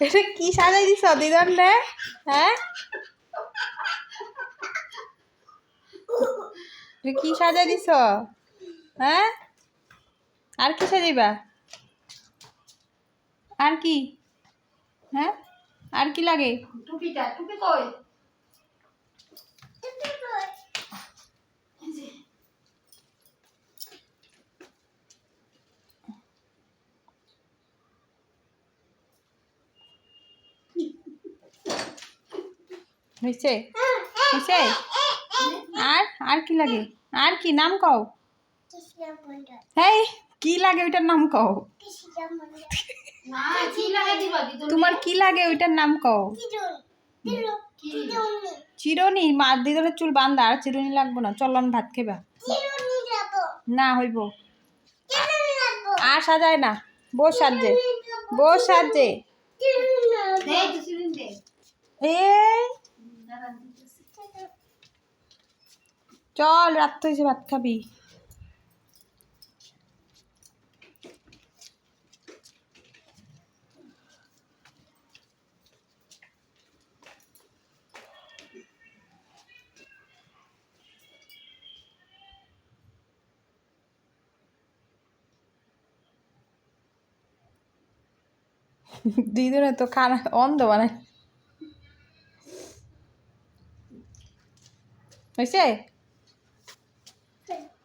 এটা কি সাজাই দিছ দিদন রে? হ্যাঁ, কি সাজাই দিছ? হ্যাঁ, আর কি সাজাইবা? আর কি? হ্যাঁ, আর কি লাগে? টুপিটা টুপি কই? হইছে হইছে? আর আর কি লাগে? আর কি নাম কও? হেই, কি লাগে ওইটার নাম কও? না কি লাগাই দিবা দিদুন? তোমার কি লাগে ওইটার নাম কও? চিরুনি। মা দিদনের চুল বান্ধা, আর চিরুনি লাগবো না। চল আমি ভাত খাইবা। না হইব, আর সাজায় না। বউ সাজে, বউ সাজে। দে দুসিদিন দে। এই দাঁড়ান দিতেছি। চল, রাত হয়েছে, ভাত খাবি। দিদুনে তো খানা অন্ধ বানায়। হয়েছে?